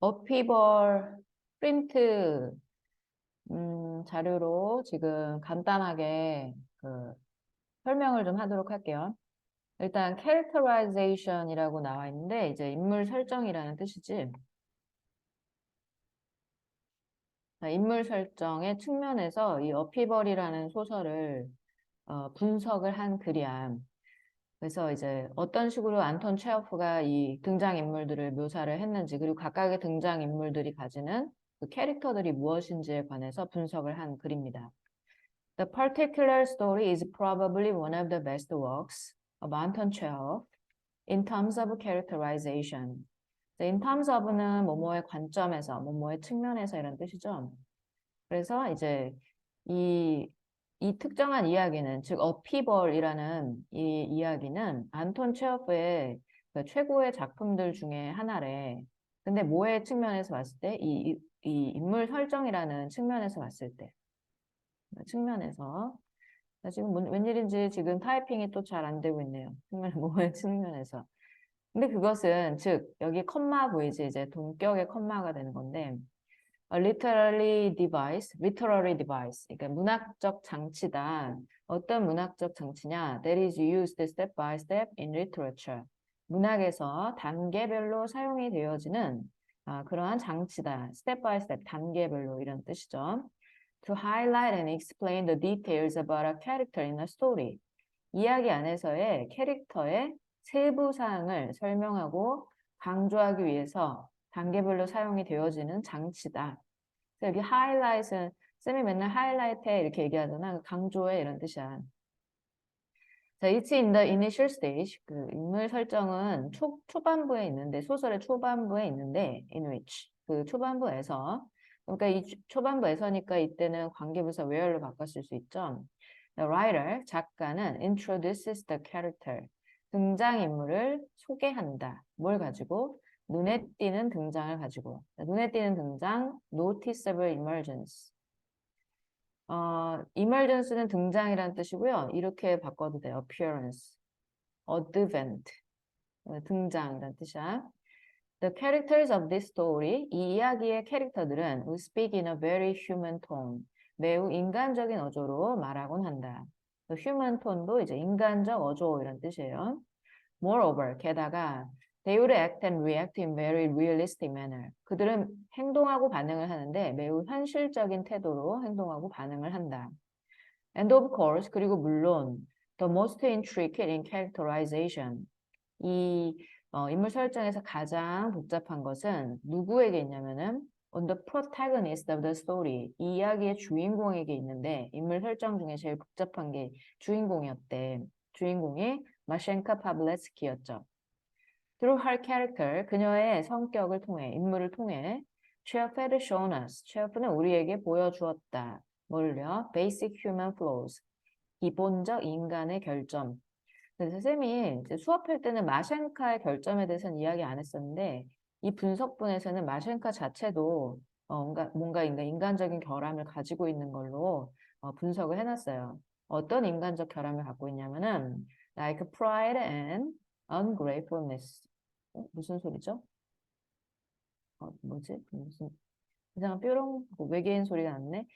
어피벌 프린트 자료로 지금 간단하게 설명을 좀 하도록 할게요. 일단 characterization이라고 나와 있는데 이제 인물 설정이라는 뜻이지. 자, 인물 설정의 측면에서 이 어피벌이라는 소설을 분석을 한 글이야. 그래서 이제 어떤 식으로 안톤 체호프가 이 등장인물들을 묘사를 했는지, 그리고 각각의 등장인물들이 가지는 그 캐릭터들이 무엇인지에 관해서 분석을 한 글입니다. The particular story is probably one of the best works of Anton Chekhov in terms of characterization. In terms of는 뭐뭐의 관점에서, 뭐뭐의 측면에서 이런 뜻이죠. 그래서 이제 이, 이 특정한 이야기는, 즉 어피벌이라는 이 이야기는 안톤 체호프의 그 최고의 작품들 중에 하나래. 근데 뭐의 측면에서 봤을 때? 이 인물 설정이라는 측면에서 봤을 때. 측면에서. 지금 웬일인지 지금 타이핑이 또 잘 안 되고 있네요. 뭐의 측면에서. 근데 그것은, 즉, 여기 컴마 보이지? 이제 동격의 컴마가 되는 건데, A literary device. 그러니까 문학적 장치다. 어떤 문학적 장치냐? That is used step by step in literature. 문학에서 단계별로 사용이 되어지는 그러한 장치다. Step by step, 단계별로 이런 뜻이죠. To highlight and explain the details about a character in a story. 이야기 안에서의 캐릭터의 세부 사항을 설명하고 강조하기 위해서 단계별로 사용이 되어지는 장치다. 여기 highlight은 쌤이 맨날 highlight해 이렇게 얘기하잖아. 강조해 이런 뜻이야. 자, it's in the initial stage. 그 인물 설정은 초반부에 있는데, 소설의 초반부에 있는데, in which 그 초반부에서, 그러니까 이 초반부에서니까 이때는 관계부사 where로 바꿨을 수 있죠. The writer, 작가는 introduces the character, 등장인물을 소개한다. 뭘 가지고? 눈에 띄는 등장을 가지고. 눈에 띄는 등장, noticeable emergence. emergence는 등장이라는 뜻이고요. 이렇게 바꿔도 돼요. appearance, advent, 등장이라는 뜻이야. The characters of this story, 이 이야기의 캐릭터들은 will speak in a very human tone, 매우 인간적인 어조로 말하곤 한다. human tone도 이제 인간적 어조 이런 뜻이에요. Moreover, 게다가 they would act and react in very realistic manner. 그들은 행동하고 반응을 하는데 매우 현실적인 태도로 행동하고 반응을 한다. And of course, 그리고 물론 the most intricate in characterization. 이 인물 설정에서 가장 복잡한 것은 누구에게 있냐면은 on the protagonist of the story. 이 이야기의 주인공에게 있는데 인물 설정 중에 제일 복잡한 게 주인공이었대. 주인공이 마셴카 파블레스키였죠. Through her character, 그녀의 성격을 통해, 인물을 통해 Chekhov had shown us. 체호프는 우리에게 보여주었다. 뭘요? Basic human flaws. 기본적 인간의 결점. 그래서 쌤이 이제 수업할 때는 마셴카의 결점에 대해서는 이야기 안 했었는데 이 분석분에서는 마셴카 자체도 뭔가 인간적인 결함을 가지고 있는 걸로 분석을 해놨어요. 어떤 인간적 결함을 갖고 있냐면은 like pride and ungratefulness. 무슨 소리죠? 뭐지? 무슨 이상한 뾰롱 외계인 소리가 났네.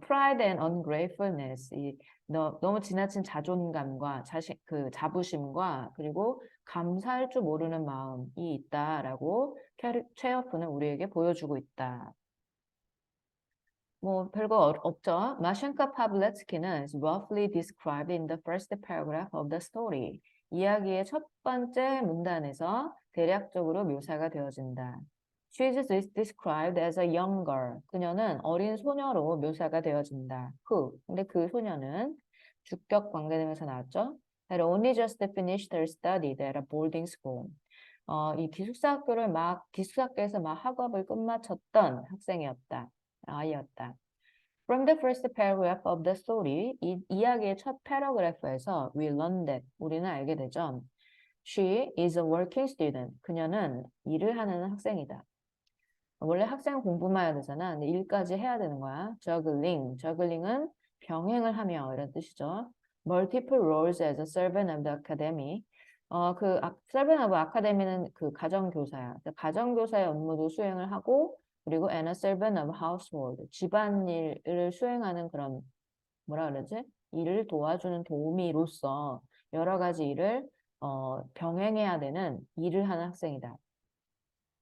pride and ungratefulness. 너무 지나친 자존감과 자부심과 그리고 감사할 줄 모르는 마음이 있다라고 체어프는 우리에게 보여주고 있다. 뭐 별거 없죠. 마셴카 파블레츠키는 is roughly described in the first paragraph of the story. 이야기의 첫 번째 문단에서 대략적으로 묘사가 되어진다. She is described as a young girl. 그녀는 어린 소녀로 묘사가 되어진다. 근데 그 소녀는 주격 관계되면서 나왔죠. Had only just finished her study at a boarding school. 이 기숙사학교에서 막 학업을 끝마쳤던 학생이었다. 아이였다. From the first paragraph of the story, 이 이야기의 첫 패러그래프에서 we learn that, 우리는 알게 되죠. She is a working student. 그녀는 일을 하는 학생이다. 원래 학생 공부만 해야 되잖아. 근데 일까지 해야 되는 거야. juggling. 병행을 하며 이런 뜻이죠. Multiple roles as a servant of the academy. 셀븐 오브 아카데미는 그 가정교사야. 가정교사의 업무도 수행을 하고, 그리고 and a servant of household. 집안일을 수행하는 그런, 뭐라 그러지? 일을 도와주는 도우미로서 여러 가지 일을, 병행해야 되는 일을 하는 학생이다.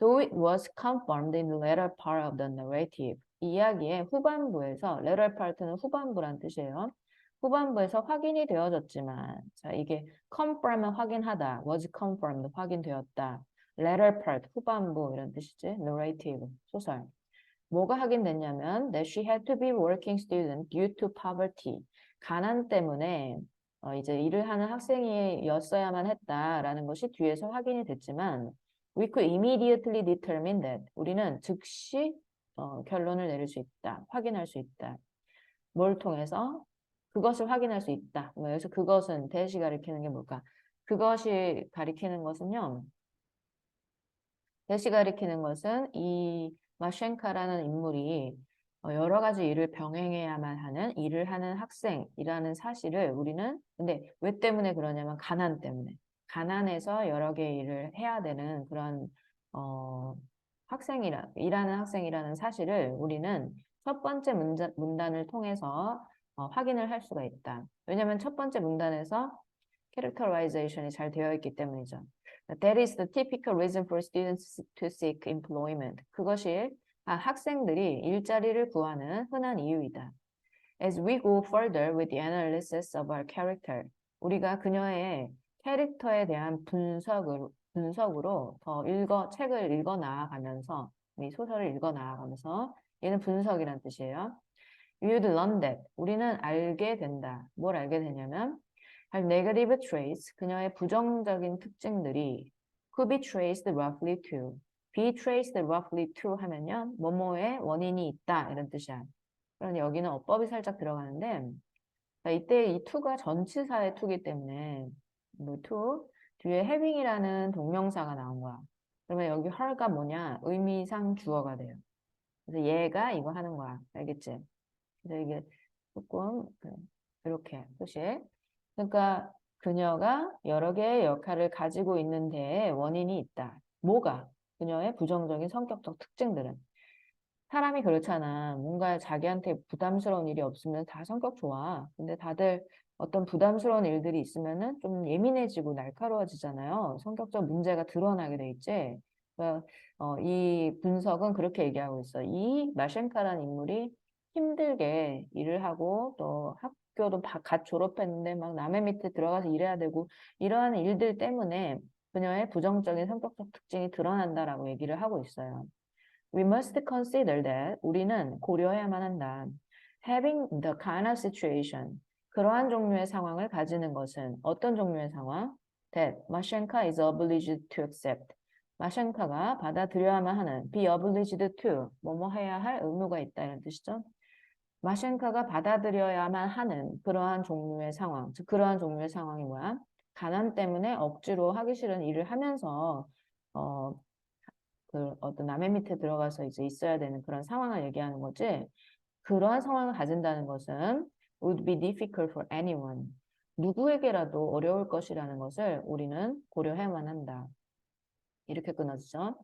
Though it was confirmed in the latter part of the narrative. 이 이야기의 후반부에서, latter part는 후반부란 뜻이에요. 후반부에서 확인이 되어졌지만, 자, 이게 confirm은 확인하다, was confirmed, 확인되었다. latter part, 후반부 이런 뜻이지. narrative, 소설. 뭐가 확인됐냐면, that she had to be working student due to poverty. 가난 때문에 이제 일을 하는 학생이었어야만 했다라는 것이 뒤에서 확인이 됐지만, we could immediately determine that. 우리는 즉시 결론을 내릴 수 있다. 확인할 수 있다. 뭘 통해서? 그것을 확인할 수 있다. 여기서 그것은 대시 가리키는 게 뭘까? 그것이 가리키는 것은요. 대시 가리키는 것은 이 마셴카라는 인물이 여러 가지 일을 병행해야만 하는 일을 하는 학생이라는 사실을 우리는 근데 왜 때문에 그러냐면 가난 때문에 가난해서 여러 개의 일을 해야 되는 그런 일하는 학생이라는 사실을 우리는 첫 번째 문단을 통해서 확인을 할 수가 있다. 왜냐하면 첫 번째 문단에서 캐릭터라이제이션이 잘 되어 있기 때문이죠. That is the typical reason for students to seek employment. 그것이 학생들이 일자리를 구하는 흔한 이유이다. As we go further with the analysis of our character, 우리가 그녀의 캐릭터에 대한 분석으로 책을 읽어 나아가면서, 이 소설을 읽어 나아가면서, 얘는 분석이란 뜻이에요. You'd learn that. 우리는 알게 된다. 뭘 알게 되냐면, her negative traits, 그녀의 부정적인 특징들이 could be traced roughly to. be traced roughly to 하면요, 뭐뭐의 원인이 있다 이런 뜻이야. 그런데 여기는 어법이 살짝 들어가는데 이때 이 to가 전치사의 to이기 때문에 뭐 to 뒤에 having이라는 동명사가 나온 거야. 그러면 여기 her가 뭐냐? 의미상 주어가 돼요. 그래서 얘가 이거 하는 거야. 알겠지? 그래서 이게 조금 이렇게 표시. 그러니까 그녀가 여러 개의 역할을 가지고 있는 데에 원인이 있다. 뭐가? 그녀의 부정적인 성격적 특징들은. 사람이 그렇잖아. 뭔가 자기한테 부담스러운 일이 없으면 다 성격 좋아. 근데 다들 어떤 부담스러운 일들이 있으면은 좀 예민해지고 날카로워지잖아요. 성격적 문제가 드러나게 돼 있지. 그러니까 이 분석은 그렇게 얘기하고 있어. 이 마셴카라는 인물이 힘들게 일을 하고 또 학교도 갓 졸업했는데 막 남의 밑에 들어가서 일해야 되고 이러한 일들 때문에 그녀의 부정적인 성격적 특징이 드러난다라고 얘기를 하고 있어요. We must consider that 우리는 고려해야만 한다. Having the kind of situation 그러한 종류의 상황을 가지는 것은 어떤 종류의 상황? That Mashenka is obliged to accept. 마셴카가 받아들여야만 하는 be obliged to 뭐뭐 해야 할 의무가 있다 이런 뜻이죠. 마셴카가 받아들여야만 하는 그러한 종류의 상황, 즉 그러한 종류의 상황이 뭐야? 가난 때문에 억지로 하기 싫은 일을 하면서 어떤 남의 밑에 들어가서 이제 있어야 되는 그런 상황을 얘기하는 거지. 그러한 상황을 가진다는 것은 would be difficult for anyone. 누구에게라도 어려울 것이라는 것을 우리는 고려해야만 한다. 이렇게 끊어지죠.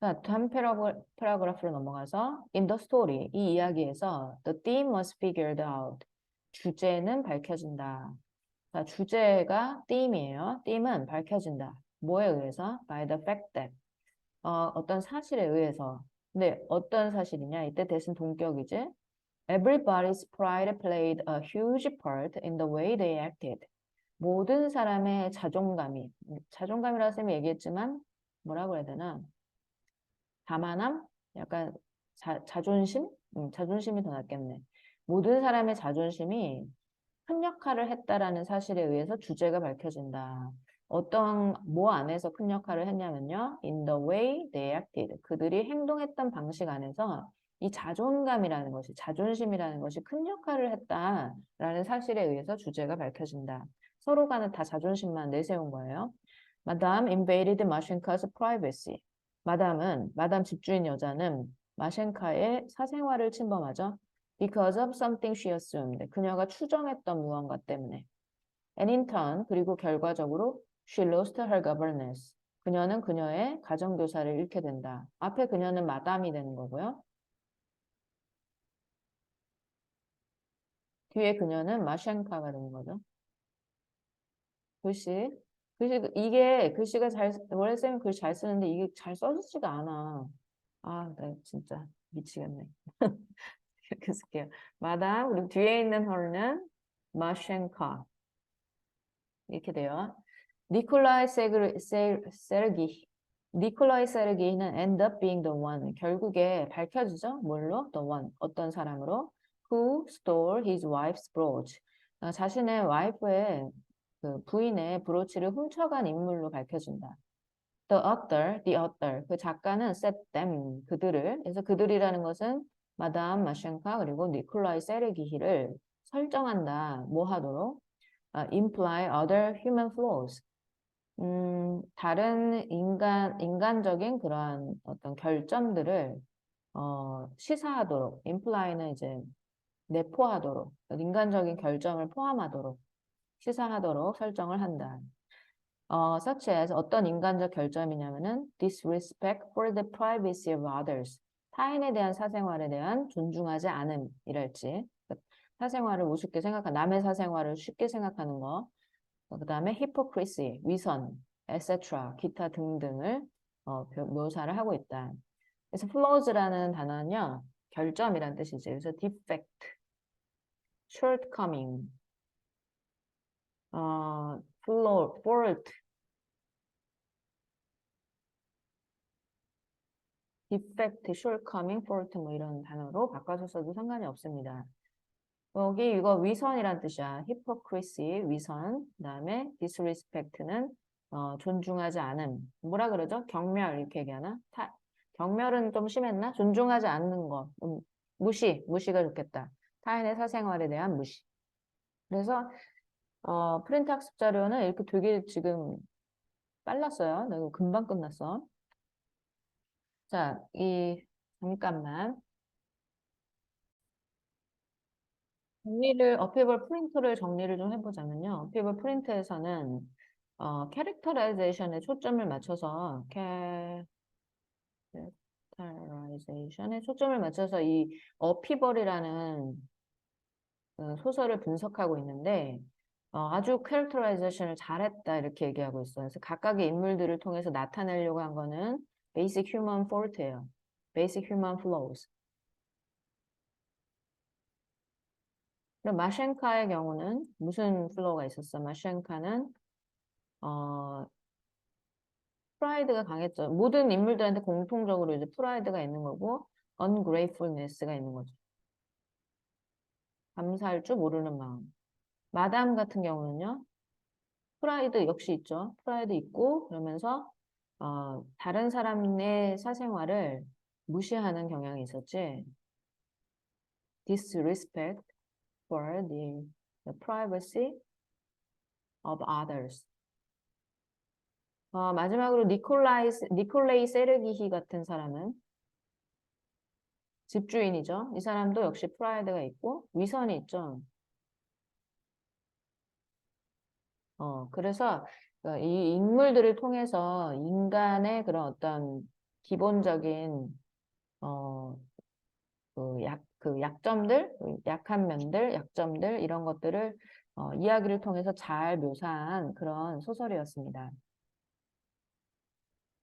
자, 다음 패러그래프로 넘어가서 in the story, 이 이야기에서 the theme was figured out. 주제는 밝혀진다. 자, 주제가 theme이에요. theme은 밝혀진다. 뭐에 의해서? By the fact that. 어떤 사실에 의해서. 근데 어떤 사실이냐? 이때 대신 동격이지. Everybody's pride played a huge part in the way they acted. 모든 사람의 자존감이라고 쌤이 얘기했지만 뭐라고 해야 되나? 자만함? 약간 자존심? 자존심이 더 낫겠네. 모든 사람의 자존심이 큰 역할을 했다라는 사실에 의해서 주제가 밝혀진다. 뭐 안에서 큰 역할을 했냐면요. In the way they acted. 그들이 행동했던 방식 안에서 이 자존심이라는 것이 큰 역할을 했다라는 사실에 의해서 주제가 밝혀진다. 서로가 다 자존심만 내세운 거예요. Madame invaded Mashenka's privacy. 마담 집주인 여자는 마셴카의 사생활을 침범하죠. Because of something she assumed. 그녀가 추정했던 무언가 때문에. And in turn, 그리고 결과적으로 She lost her governess. 그녀는 그녀의 가정교사를 잃게 된다. 앞에 그녀는 마담이 되는 거고요. 뒤에 그녀는 마셴카가 되는 거죠. 글씨. 이게 글씨가 원래 쌤이 글씨 잘 쓰는데 이게 잘 써지지가 않아. 아, 나 진짜 미치겠네. 이렇게 쓸게요. 마담, 그리고 뒤에 있는 her는 마셴카. 이렇게 돼요. 세르기. 니콜라이 세르기는 end up being the one. 결국에 밝혀지죠? 뭘로? The one. 어떤 사람으로? Who stole his wife's brooch. 자신의 와이프의 그 부인의 브로치를 훔쳐간 인물로 밝혀진다. The author. 그 작가는 set them. 그들을. 그래서 그들이라는 것은 마담 마셴카 그리고 니콜라이 세르기히를 설정한다. 뭐 하도록? imply other human flaws. 다른 인간적인 그러한 어떤 결점들을, 시사하도록, imply는 이제 내포하도록, 인간적인 결점을 포함하도록, 시사하도록 설정을 한다. such as 어떤 인간적 결점이냐면은 disrespect for the privacy of others. 타인에 대한 사생활에 대한 존중하지 않음이랄지. 사생활을 우습게 생각한, 남의 사생활을 쉽게 생각하는 거. 그 다음에 hypocrisy, 위선, etc. 기타 등등을 묘사를 하고 있다. 그래서 flaws라는 단어는요, 결점이란 뜻이죠. 그래서 defect, shortcoming, fault, defect, shortcoming, fault 뭐 이런 단어로 바꿔서 써도 상관이 없습니다. 여기 이거 위선이란 뜻이야. hypocrisy, 위선. 그다음에 disrespect는 존중하지 않음. 뭐라 그러죠? 경멸 이렇게 얘기하나? 경멸은 좀 심했나? 존중하지 않는 거. 무시가 좋겠다. 타인의 사생활에 대한 무시. 그래서 프린트 학습 자료는 이렇게 되게 지금 빨랐어요. 나 이거 금방 끝났어. 자, 잠깐만. 어페이블 프린터를 정리를 좀 해보자면요. 어페이블 프린터에서는 캐릭터라이제이션에 초점을 맞춰서 이 어피벌이라는 소설을 분석하고 있는데 아주 캐릭터라이제이션을 잘했다 이렇게 얘기하고 있어요. 그래서 각각의 인물들을 통해서 나타내려고 한 거는 basic human fault예요. basic human flaws. 그럼 마셴카의 경우는 무슨 플로우가 있었어? 마셴카는 프라이드가 강했죠. 모든 인물들한테 공통적으로 이제 프라이드가 있는 거고 ungratefulness가 있는 거죠. 감사할 줄 모르는 마음. 마담 같은 경우는요. 프라이드 역시 있죠. 프라이드 있고 그러면서 다른 사람의 사생활을 무시하는 경향이 있었지. disrespect for the privacy of others. 마지막으로 니콜레이 세르기히 같은 사람은 집주인이죠. 이 사람도 역시 프라이드가 있고 위선이 있죠. 그래서 이 인물들을 통해서 인간의 그런 어떤 기본적인 그 약점들, 약한 면들, 약점들 이런 것들을 이야기를 통해서 잘 묘사한 그런 소설이었습니다.